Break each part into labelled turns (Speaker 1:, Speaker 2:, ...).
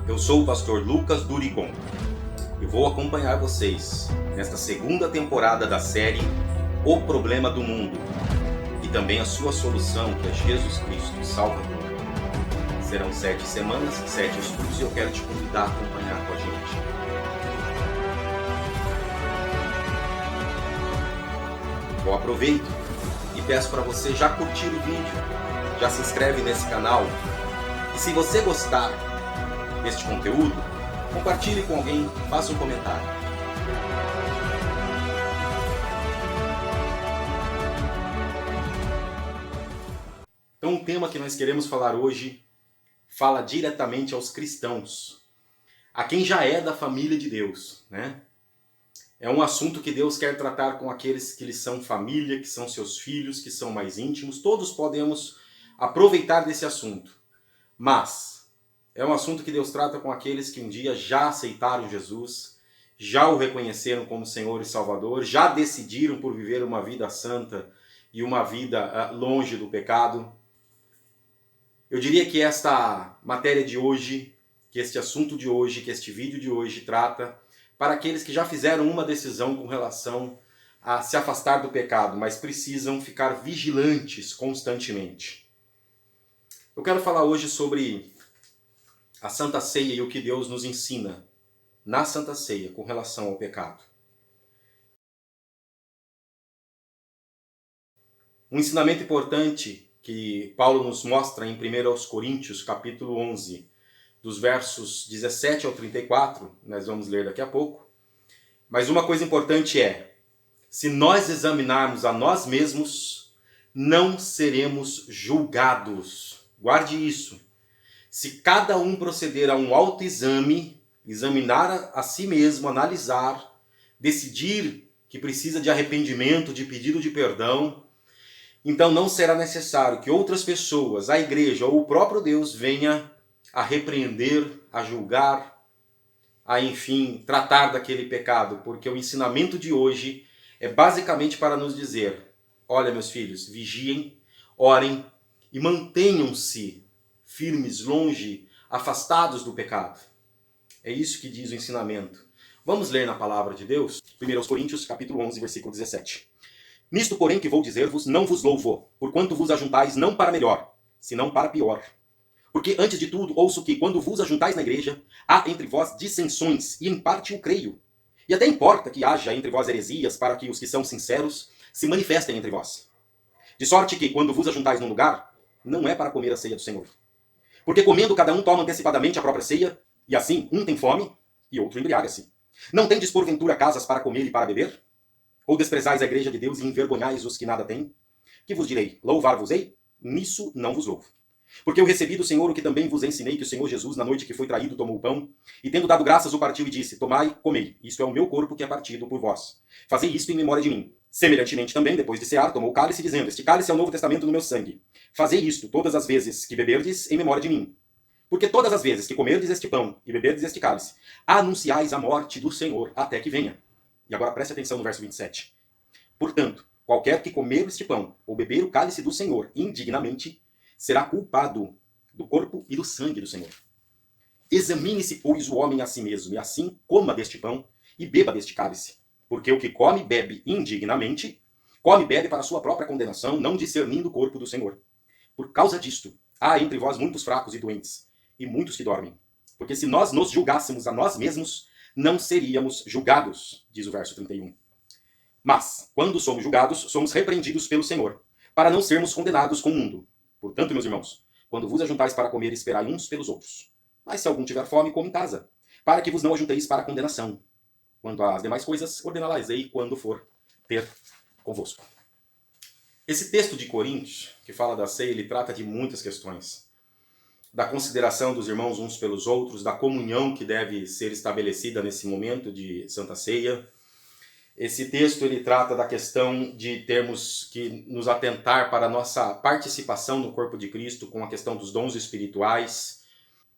Speaker 1: Eu sou o pastor Lucas Durigon e vou acompanhar vocês nesta segunda temporada da série O Problema do Mundo e também a sua solução, que é Jesus Cristo, Salvador. Serão 7 semanas, 7 estudos e eu quero te convidar a acompanhar com a gente. Eu aproveito e peço para você já curtir o vídeo, já se inscreve nesse canal e se você gostar deste conteúdo, compartilhe com alguém, faça um comentário. Então o tema que nós queremos falar hoje fala diretamente aos cristãos, a quem já é da família de Deus, né? É um assunto que Deus quer tratar com aqueles que lhes são família, que são seus filhos, que são mais íntimos. Todos podemos aproveitar desse assunto, mas é um assunto que Deus trata com aqueles que um dia já aceitaram Jesus, já o reconheceram como Senhor e Salvador, já decidiram por viver uma vida santa e uma vida longe do pecado. Eu diria que esta matéria de hoje, que este assunto de hoje, que este vídeo de hoje trata para aqueles que já fizeram uma decisão com relação a se afastar do pecado, mas precisam ficar vigilantes constantemente. Eu quero falar hoje sobre a Santa Ceia e o que Deus nos ensina na Santa Ceia com relação ao pecado. Um ensinamento importante que Paulo nos mostra em 1 Coríntios, capítulo 11, dos versos 17 ao 34, nós vamos ler daqui a pouco. Mas uma coisa importante é, se nós examinarmos a nós mesmos, não seremos julgados. Guarde isso. Se cada um proceder a um autoexame, examinar a si mesmo, analisar, decidir que precisa de arrependimento, de pedido de perdão, então não será necessário que outras pessoas, a igreja ou o próprio Deus venha a repreender, a julgar, a enfim tratar daquele pecado, porque o ensinamento de hoje é basicamente para nos dizer: olha, meus filhos, vigiem, orem e mantenham-se firmes, longe, afastados do pecado. É isso que diz o ensinamento. Vamos ler na palavra de Deus, 1 Coríntios, capítulo 11, versículo 17. Nisto, porém, que vou dizer-vos, não vos louvo, porquanto vos ajuntais não para melhor, senão para pior. Porque, antes de tudo, ouço que, quando vos ajuntais na igreja, há entre vós dissensões, e em parte o creio. E até importa que haja entre vós heresias, para que os que são sinceros se manifestem entre vós. De sorte que, quando vos ajuntais num lugar, não é para comer a ceia do Senhor. Porque comendo cada um toma antecipadamente a própria ceia, e assim um tem fome e outro embriaga-se. Não tendes porventura casas para comer e para beber? Ou desprezais a igreja de Deus e envergonhais os que nada têm? Que vos direi, louvar-vos-ei? Nisso não vos louvo. Porque eu recebi do Senhor o que também vos ensinei, que o Senhor Jesus, na noite que foi traído, tomou o pão, e tendo dado graças, o partiu e disse: tomai, comei, isto é o meu corpo que é partido por vós. Fazei isto em memória de mim. Semelhantemente também, depois de cear, tomou o cálice, dizendo: este cálice é o novo testamento no meu sangue. Fazei isto todas as vezes que beberdes em memória de mim. Porque todas as vezes que comerdes este pão e beberdes este cálice, anunciais a morte do Senhor até que venha. E agora preste atenção no verso 27. Portanto, qualquer que comer este pão ou beber o cálice do Senhor indignamente, será culpado do corpo e do sangue do Senhor. Examine-se, pois, o homem a si mesmo, e assim coma deste pão e beba deste cálice. Porque o que come e bebe indignamente, come e bebe para a sua própria condenação, não discernindo o corpo do Senhor. Por causa disto, há entre vós muitos fracos e doentes, e muitos que dormem. Porque se nós nos julgássemos a nós mesmos, não seríamos julgados, diz o verso 31. Mas, quando somos julgados, somos repreendidos pelo Senhor, para não sermos condenados com o mundo. Portanto, meus irmãos, quando vos ajuntais para comer, esperai uns pelos outros. Mas se algum tiver fome, come em casa, para que vos não ajunteis para a condenação. Quanto às demais coisas, ordená-las-ei quando for ter convosco. Esse texto de Coríntios, que fala da ceia, ele trata de muitas questões. Da consideração dos irmãos uns pelos outros, da comunhão que deve ser estabelecida nesse momento de Santa Ceia. Esse texto ele trata da questão de termos que nos atentar para a nossa participação no corpo de Cristo com a questão dos dons espirituais,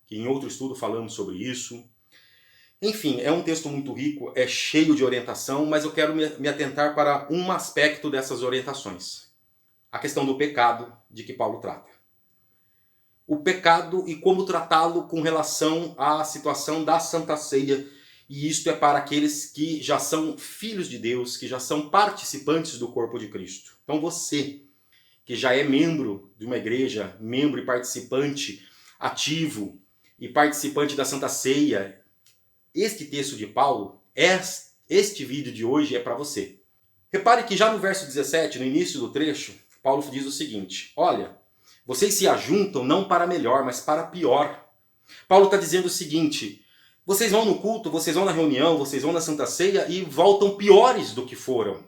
Speaker 1: que em outro estudo falamos sobre isso. Enfim, é um texto muito rico, é cheio de orientação, mas eu quero me atentar para um aspecto dessas orientações. a questão do pecado de que Paulo trata. O pecado e como tratá-lo com relação à situação da Santa Ceia. E isto é para aqueles que já são filhos de Deus, que já são participantes do corpo de Cristo. Então você, que já é membro de uma igreja, membro e participante ativo e participante da Santa Ceia, este texto de Paulo, este vídeo de hoje é para você. Repare que já no verso 17, no início do trecho, Paulo diz o seguinte: olha, vocês se ajuntam não para melhor, mas para pior. Paulo está dizendo o seguinte: vocês vão no culto, vocês vão na reunião, vocês vão na Santa Ceia e voltam piores do que foram.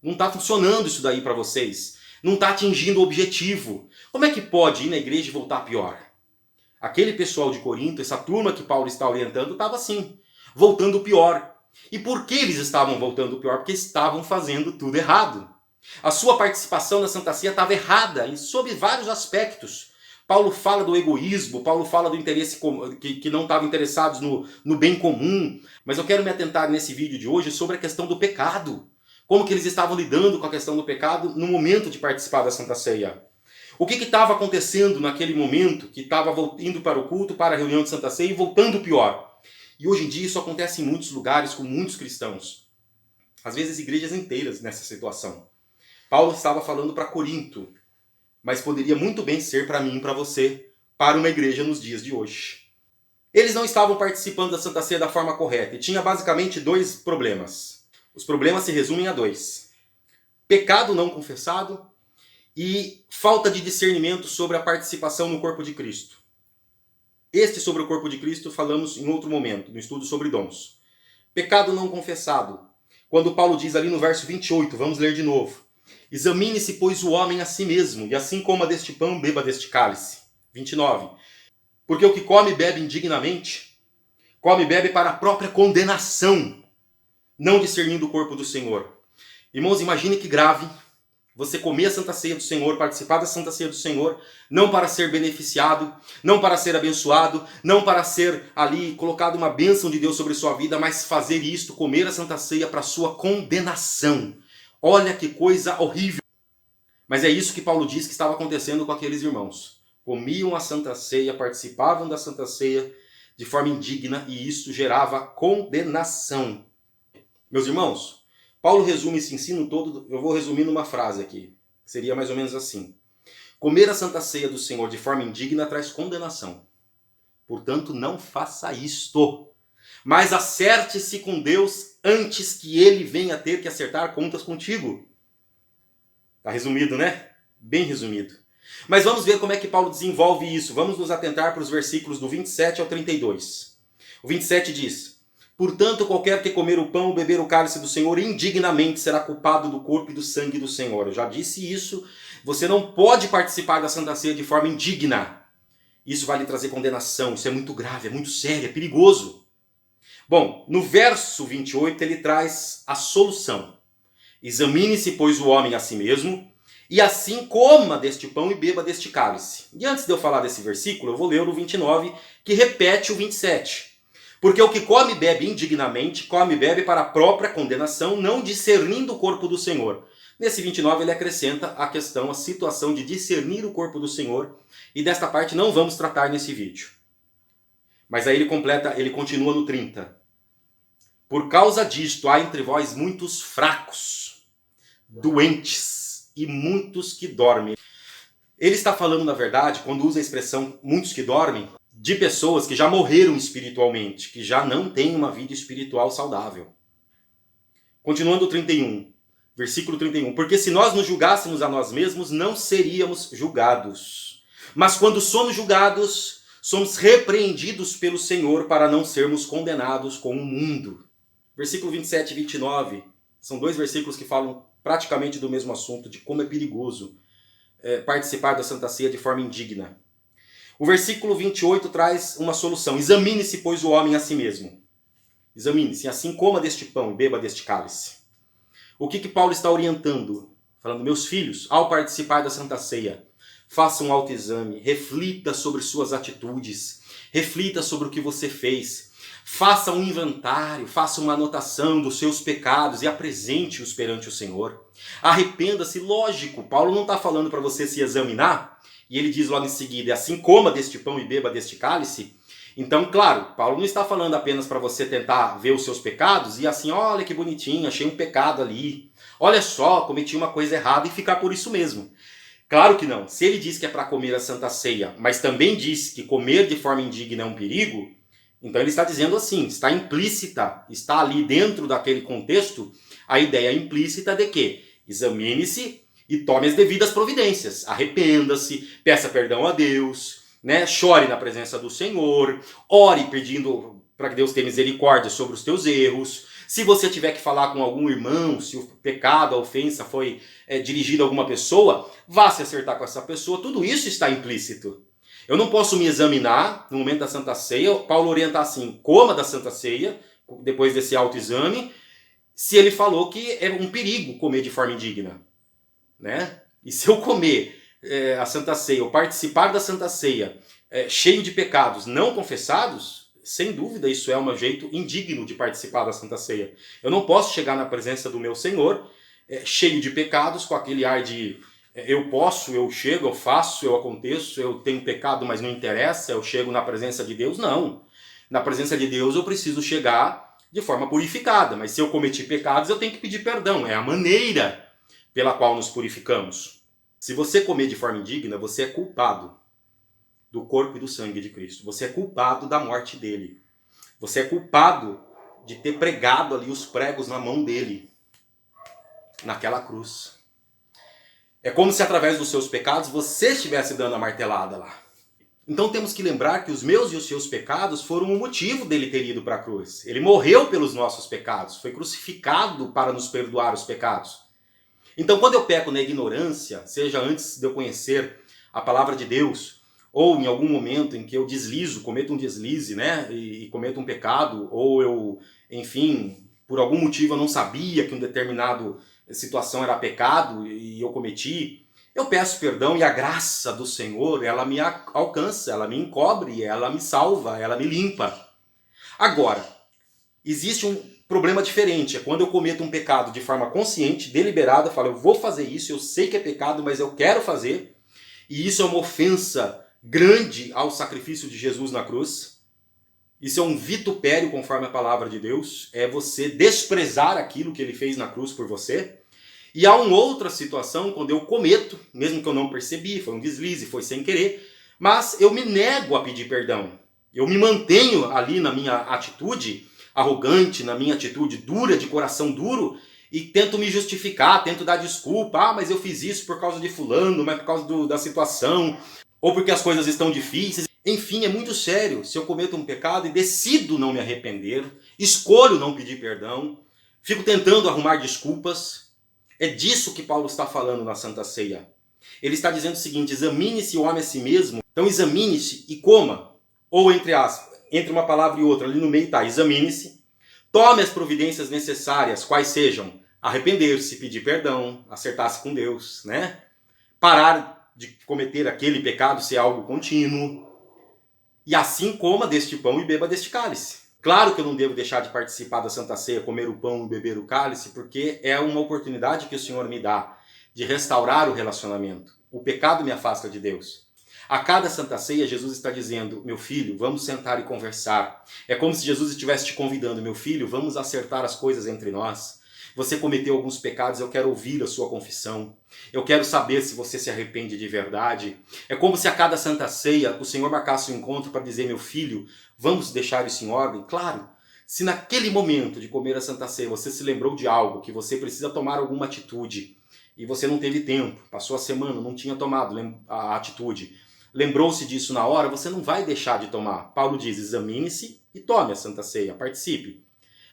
Speaker 1: Não está funcionando isso daí para vocês. Não está atingindo o objetivo. Como é que pode ir na igreja e voltar pior? Aquele pessoal de Corinto, essa turma que Paulo está orientando, estava assim, voltando pior. E por que eles estavam voltando pior? Porque estavam fazendo tudo errado. A sua participação na Santa Ceia estava errada, sob vários aspectos. Paulo fala do egoísmo, Paulo fala do interesse que não estavam interessados no bem comum. Mas eu quero me atentar nesse vídeo de hoje sobre a questão do pecado. Como que eles estavam lidando com a questão do pecado no momento de participar da Santa Ceia. O que estava acontecendo naquele momento que estava indo para o culto, para a reunião de Santa Ceia e voltando pior. E hoje em dia isso acontece em muitos lugares com muitos cristãos. Às vezes igrejas inteiras nessa situação. Paulo estava falando para Corinto, mas poderia muito bem ser para mim e para você, para uma igreja nos dias de hoje. Eles não estavam participando da Santa Ceia da forma correta e tinha basicamente dois problemas. Os problemas se resumem a dois: pecado não confessado e falta de discernimento sobre a participação no corpo de Cristo. Sobre o corpo de Cristo falamos em outro momento, no estudo sobre dons. Pecado não confessado. Quando Paulo diz ali no verso 28, vamos ler de novo: examine-se, pois, o homem a si mesmo, e assim coma deste pão, beba deste cálice. 29. Porque o que come e bebe indignamente, come e bebe para a própria condenação, não discernindo o corpo do Senhor. Irmãos, imagine que grave você comer a Santa Ceia do Senhor, participar da Santa Ceia do Senhor, não para ser beneficiado, não para ser abençoado, não para ser ali colocado uma bênção de Deus sobre sua vida, mas fazer isto, comer a Santa Ceia para sua condenação. Olha que coisa horrível. Mas é isso que Paulo diz que estava acontecendo com aqueles irmãos. Comiam a Santa Ceia, participavam da Santa Ceia de forma indigna e isso gerava condenação. Meus irmãos, Paulo resume esse ensino todo, eu vou resumir numa frase aqui. Seria mais ou menos assim: comer a Santa Ceia do Senhor de forma indigna traz condenação. Portanto, não faça isto. Mas acerte-se com Deus antes que ele venha ter que acertar contas contigo. Tá resumido, né? Bem resumido. Mas vamos ver como é que Paulo desenvolve isso. Vamos nos atentar para os versículos do 27 ao 32. O 27 diz: portanto, qualquer que comer o pão ou beber o cálice do Senhor indignamente será culpado do corpo e do sangue do Senhor. Eu já disse isso. Você não pode participar da Santa Ceia de forma indigna. Isso vai lhe trazer condenação. Isso é muito grave, é muito sério, é perigoso. Bom, no verso 28 ele traz a solução. Examine-se, pois, o homem a si mesmo, e assim coma deste pão e beba deste cálice. E antes de eu falar desse versículo, eu vou ler o 29, que repete o 27. Porque o que come e bebe indignamente, come e bebe para a própria condenação, não discernindo o corpo do Senhor. Nesse 29 ele acrescenta a questão, a situação de discernir o corpo do Senhor, e desta parte não vamos tratar nesse vídeo. Mas aí ele continua no 30. Por causa disto há entre vós muitos fracos, doentes e muitos que dormem. Ele está falando, na verdade, quando usa a expressão muitos que dormem, de pessoas que já morreram espiritualmente, que já não têm uma vida espiritual saudável. Continuando o 31, versículo 31. Porque se nós nos julgássemos a nós mesmos, não seríamos julgados. Mas quando somos julgados, somos repreendidos pelo Senhor para não sermos condenados com o mundo. Versículo 27 e 29 são dois versículos que falam praticamente do mesmo assunto, de como é perigoso participar da Santa Ceia de forma indigna. O versículo 28 traz uma solução. Examine-se, pois, o homem a si mesmo. Examine-se, assim coma deste pão e beba deste cálice. O que Paulo está orientando? Falando, meus filhos, ao participar da Santa Ceia, faça um autoexame, reflita sobre suas atitudes, reflita sobre o que você fez. Faça um inventário, faça uma anotação dos seus pecados e apresente-os perante o Senhor. Arrependa-se, lógico, Paulo não está falando para você se examinar, e ele diz logo em seguida, assim coma deste pão e beba deste cálice. Então, claro, Paulo não está falando apenas para você tentar ver os seus pecados e assim, olha que bonitinho, achei um pecado ali, olha só, cometi uma coisa errada e ficar por isso mesmo. Claro que não. Se ele diz que é para comer a Santa Ceia, mas também diz que comer de forma indigna é um perigo, então ele está dizendo assim, está implícita, está ali dentro daquele contexto, a ideia implícita de que examine-se e tome as devidas providências. Arrependa-se, peça perdão a Deus, né? Chore na presença do Senhor, ore pedindo para que Deus tenha misericórdia sobre os teus erros. Se você tiver que falar com algum irmão, se o pecado, a ofensa foi dirigido a alguma pessoa, vá se acertar com essa pessoa. Tudo isso está implícito. Eu não posso me examinar no momento da Santa Ceia. Paulo orienta assim, coma da Santa Ceia, depois desse autoexame, se ele falou que é um perigo comer de forma indigna, né? E se eu comer a Santa Ceia, ou participar da Santa Ceia cheio de pecados não confessados, sem dúvida isso é um jeito indigno de participar da Santa Ceia. Eu não posso chegar na presença do meu Senhor cheio de pecados, com aquele ar de eu posso, eu chego, eu faço, eu aconteço, eu tenho pecado, mas não interessa, eu chego na presença de Deus. Não. Na presença de Deus eu preciso chegar de forma purificada, mas se eu cometi pecados eu tenho que pedir perdão. É a maneira pela qual nos purificamos. Se você comer de forma indigna, você é culpado do corpo e do sangue de Cristo. Você é culpado da morte dele. Você é culpado de ter pregado ali os pregos na mão dele, naquela cruz. É como se através dos seus pecados você estivesse dando a martelada lá. Então temos que lembrar que os meus e os seus pecados foram o motivo dele ter ido para a cruz. Ele morreu pelos nossos pecados, foi crucificado para nos perdoar os pecados. Então quando eu peco na ignorância, seja antes de eu conhecer a palavra de Deus, ou em algum momento em que eu deslizo, cometo um deslize, né, e cometo um pecado, ou eu, enfim, por algum motivo eu não sabia que um determinado situação era pecado e eu cometi, eu peço perdão e a graça do Senhor, ela me alcança, ela me encobre, ela me salva, ela me limpa. Agora, existe um problema diferente, é quando eu cometo um pecado de forma consciente, deliberada, eu falo, eu vou fazer isso, eu sei que é pecado, mas eu quero fazer, e isso é uma ofensa grande ao sacrifício de Jesus na cruz. Isso é um vitupério conforme a palavra de Deus, é você desprezar aquilo que ele fez na cruz por você. E há uma outra situação quando eu cometo, mesmo que eu não percebi, foi um deslize, foi sem querer, mas eu me nego a pedir perdão. Eu me mantenho ali na minha atitude arrogante, na minha atitude dura, de coração duro, e tento me justificar, tento dar desculpa. Ah, mas eu fiz isso por causa de fulano, mas por causa da situação, ou porque as coisas estão difíceis. Enfim, é muito sério se eu cometo um pecado e decido não me arrepender, escolho não pedir perdão, fico tentando arrumar desculpas. É disso que Paulo está falando na Santa Ceia. Ele está dizendo o seguinte, examine-se o homem a si mesmo, então examine-se e coma. Ou entre uma palavra e outra, ali no meio está, examine-se, tome as providências necessárias, quais sejam arrepender-se, pedir perdão, acertar-se com Deus, né? Parar de cometer aquele pecado se é algo contínuo, e assim coma deste pão e beba deste cálice. Claro que eu não devo deixar de participar da Santa Ceia, comer o pão e beber o cálice, porque é uma oportunidade que o Senhor me dá de restaurar o relacionamento. O pecado me afasta de Deus. A cada Santa Ceia, Jesus está dizendo, meu filho, vamos sentar e conversar. É como se Jesus estivesse te convidando, meu filho, vamos acertar as coisas entre nós. Você cometeu alguns pecados, eu quero ouvir a sua confissão. Eu quero saber se você se arrepende de verdade. É como se a cada Santa Ceia o Senhor marcasse um encontro para dizer, meu filho, vamos deixar isso em ordem? Claro, se naquele momento de comer a Santa Ceia você se lembrou de algo, que você precisa tomar alguma atitude, e você não teve tempo, passou a semana, não tinha tomado a atitude, lembrou-se disso na hora, você não vai deixar de tomar. Paulo diz, examine-se e tome a Santa Ceia, participe.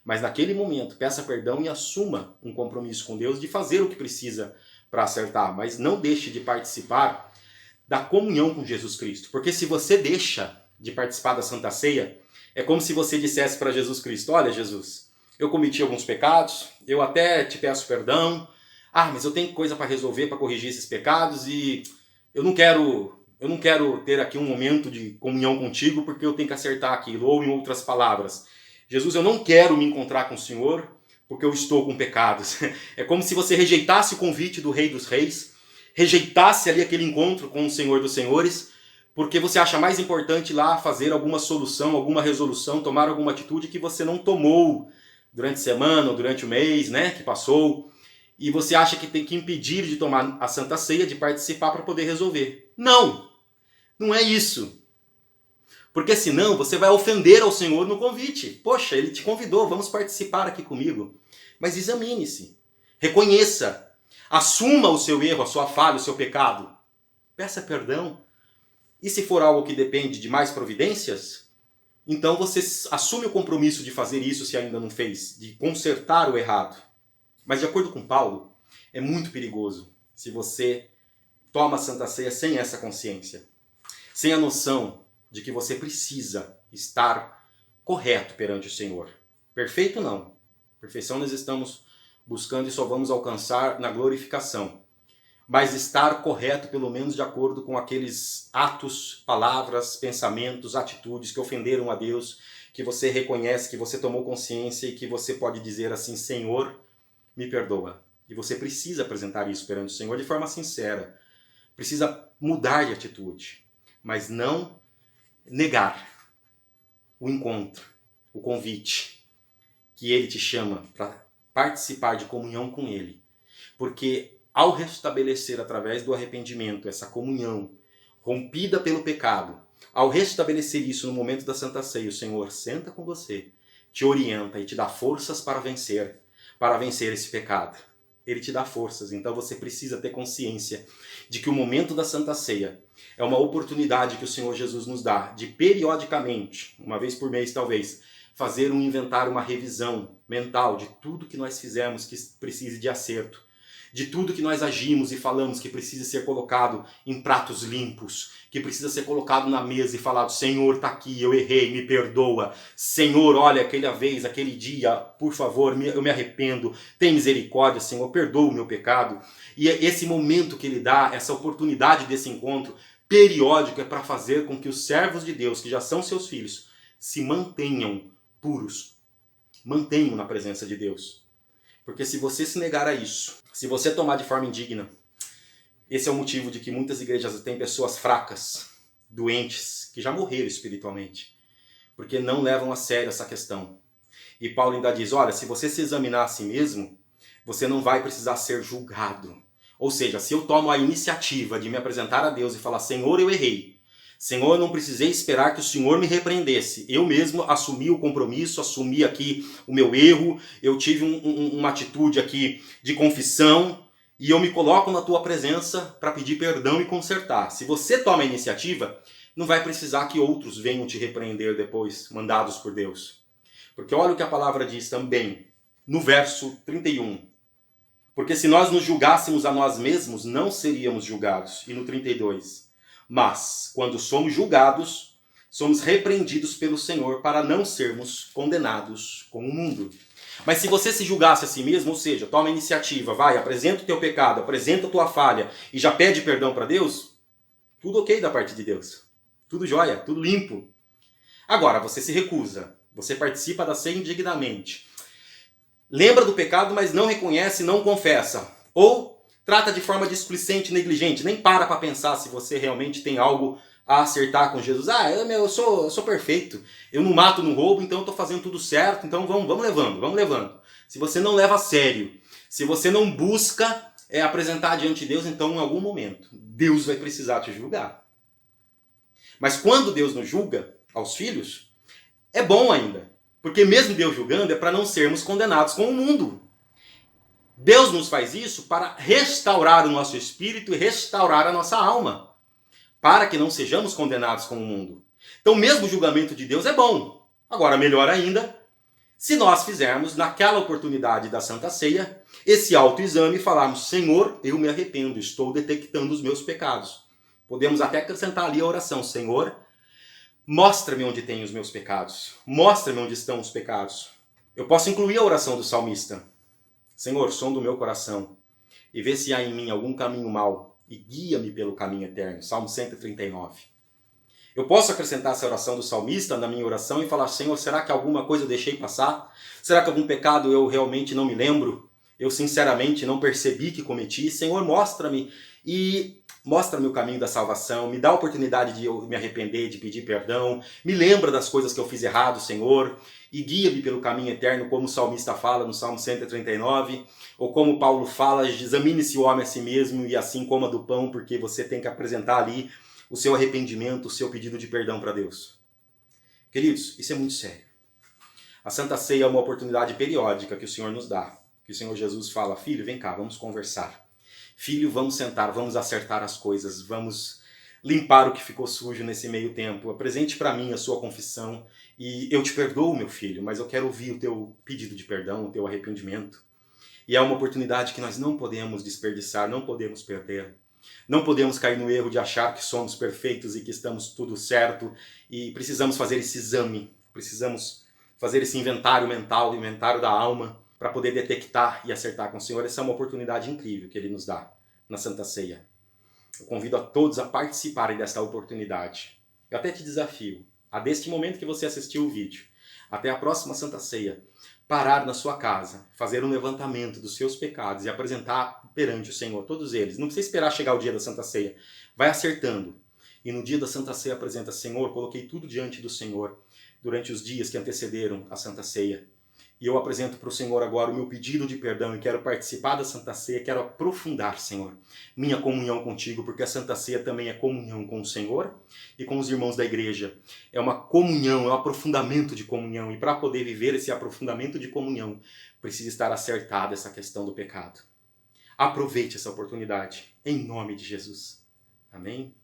Speaker 1: Mas naquele momento, peça perdão e assuma um compromisso com Deus de fazer o que precisa para acertar. Mas não deixe de participar da comunhão com Jesus Cristo. Porque se você deixa de participar da Santa Ceia, é como se você dissesse para Jesus Cristo, olha Jesus, eu cometi alguns pecados, eu até te peço perdão, mas eu tenho coisa para resolver, para corrigir esses pecados e eu não quero ter aqui um momento de comunhão contigo porque eu tenho que acertar aquilo. Ou em outras palavras, Jesus, eu não quero me encontrar com o Senhor porque eu estou com pecados. É como se você rejeitasse o convite do Rei dos Reis, rejeitasse ali aquele encontro com o Senhor dos Senhores, porque você acha mais importante lá fazer alguma solução, alguma resolução, tomar alguma atitude que você não tomou durante a semana ou durante o mês, né, que passou, e você acha que tem que impedir de tomar a Santa Ceia, de participar para poder resolver. Não! Não é isso. Porque senão você vai ofender ao Senhor no convite. Poxa, Ele te convidou, vamos participar aqui comigo. Mas examine-se, reconheça, assuma o seu erro, a sua falha, o seu pecado. Peça perdão. E se for algo que depende de mais providências, então você assume o compromisso de fazer isso se ainda não fez, de consertar o errado. Mas de acordo com Paulo, é muito perigoso se você toma a Santa Ceia sem essa consciência, sem a noção de que você precisa estar correto perante o Senhor. Perfeito não. Perfeição nós estamos buscando e só vamos alcançar na glorificação. Mas estar correto pelo menos de acordo com aqueles atos, palavras, pensamentos, atitudes que ofenderam a Deus, que você reconhece, que você tomou consciência e que você pode dizer assim, Senhor, me perdoa. E você precisa apresentar isso perante o Senhor de forma sincera. Precisa mudar de atitude, mas não negar o encontro, o convite que Ele te chama para participar de comunhão com Ele. Porque ao restabelecer através do arrependimento essa comunhão rompida pelo pecado, ao restabelecer isso no momento da Santa Ceia, o Senhor senta com você, te orienta e te dá forças para vencer esse pecado. Ele te dá forças, então você precisa ter consciência de que o momento da Santa Ceia é uma oportunidade que o Senhor Jesus nos dá de periodicamente, uma vez por mês talvez, fazer um inventário, uma revisão mental de tudo que nós fizemos que precise de acerto, de tudo que nós agimos e falamos que precisa ser colocado em pratos limpos, que precisa ser colocado na mesa e falado, Senhor, está aqui, eu errei, me perdoa. Senhor, olha, aquela vez, aquele dia, por favor, eu me arrependo, tem misericórdia, Senhor, perdoa o meu pecado. E esse momento que Ele dá, essa oportunidade desse encontro periódico é para fazer com que os servos de Deus, que já são seus filhos, se mantenham puros, mantenham na presença de Deus. Porque se você se negar a isso, se você tomar de forma indigna, esse é o motivo de que muitas igrejas têm pessoas fracas, doentes, que já morreram espiritualmente, porque não levam a sério essa questão. E Paulo ainda diz, olha, se você se examinar a si mesmo, você não vai precisar ser julgado. Ou seja, se eu tomo a iniciativa de me apresentar a Deus e falar, Senhor, eu errei. Senhor, eu não precisei esperar que o Senhor me repreendesse. Eu mesmo assumi o compromisso, assumi aqui o meu erro, eu tive uma atitude aqui de confissão e eu me coloco na tua presença para pedir perdão e consertar. Se você toma a iniciativa, não vai precisar que outros venham te repreender depois, mandados por Deus. Porque olha o que a palavra diz também, no verso 31. Porque se nós nos julgássemos a nós mesmos, não seríamos julgados. E no 32. Mas, quando somos julgados, somos repreendidos pelo Senhor para não sermos condenados com o mundo. Mas se você se julgasse a si mesmo, ou seja, toma a iniciativa, vai, apresenta o teu pecado, apresenta a tua falha e já pede perdão para Deus, tudo ok da parte de Deus. Tudo jóia, tudo limpo. Agora, você se recusa, você participa da ceia indignamente. Lembra do pecado, mas não reconhece, não confessa. Ou trata de forma displicente, negligente, nem para pensar se você realmente tem algo a acertar com Jesus. Eu sou perfeito, eu não mato, não roubo, então eu estou fazendo tudo certo, então vamos levando. Se você não leva a sério, se você não busca apresentar diante de Deus, então em algum momento Deus vai precisar te julgar. Mas quando Deus nos julga aos filhos, é bom ainda, porque mesmo Deus julgando é para não sermos condenados com o mundo. Deus nos faz isso para restaurar o nosso espírito e restaurar a nossa alma, para que não sejamos condenados com o mundo. Então mesmo o julgamento de Deus é bom. Agora, melhor ainda, se nós fizermos naquela oportunidade da Santa Ceia, esse autoexame e falarmos, Senhor, eu me arrependo, estou detectando os meus pecados. Podemos até acrescentar ali a oração, Senhor, mostra-me onde tem os meus pecados, mostra-me onde estão os pecados. Eu posso incluir a oração do salmista, Senhor, sonda o meu coração e vê se há em mim algum caminho mau e guia-me pelo caminho eterno. Salmo 139. Eu posso acrescentar essa oração do salmista na minha oração e falar: Senhor, será que alguma coisa eu deixei passar? Será que algum pecado eu realmente não me lembro? Eu sinceramente não percebi que cometi? Senhor, mostra-me e mostra-me o caminho da salvação, me dá a oportunidade de eu me arrepender, de pedir perdão, me lembra das coisas que eu fiz errado, Senhor, e guia-me pelo caminho eterno, como o salmista fala no Salmo 139, ou como Paulo fala: examine-se o homem a si mesmo e assim coma do pão, porque você tem que apresentar ali o seu arrependimento, o seu pedido de perdão para Deus. Queridos, isso é muito sério. A Santa Ceia é uma oportunidade periódica que o Senhor nos dá. Que o Senhor Jesus fala: filho, vem cá, vamos conversar. Filho, vamos sentar, vamos acertar as coisas, vamos limpar o que ficou sujo nesse meio tempo. Apresente para mim a sua confissão e eu te perdoo, meu filho, mas eu quero ouvir o teu pedido de perdão, o teu arrependimento. E é uma oportunidade que nós não podemos desperdiçar, não podemos perder. Não podemos cair no erro de achar que somos perfeitos e que estamos tudo certo e precisamos fazer esse exame, precisamos fazer esse inventário mental, inventário da alma, para poder detectar e acertar com o Senhor. Essa é uma oportunidade incrível que Ele nos dá na Santa Ceia. Eu convido a todos a participarem dessa oportunidade. Eu até te desafio, a deste momento que você assistiu o vídeo, até a próxima Santa Ceia, parar na sua casa, fazer um levantamento dos seus pecados e apresentar perante o Senhor, todos eles. Não precisa esperar chegar o dia da Santa Ceia. Vai acertando. E no dia da Santa Ceia apresenta: Senhor, coloquei tudo diante do Senhor durante os dias que antecederam a Santa Ceia. E eu apresento para o Senhor agora o meu pedido de perdão e quero participar da Santa Ceia, quero aprofundar, Senhor, minha comunhão contigo, porque a Santa Ceia também é comunhão com o Senhor e com os irmãos da igreja. É uma comunhão, é um aprofundamento de comunhão. E para poder viver esse aprofundamento de comunhão, precisa estar acertada essa questão do pecado. Aproveite essa oportunidade, em nome de Jesus. Amém?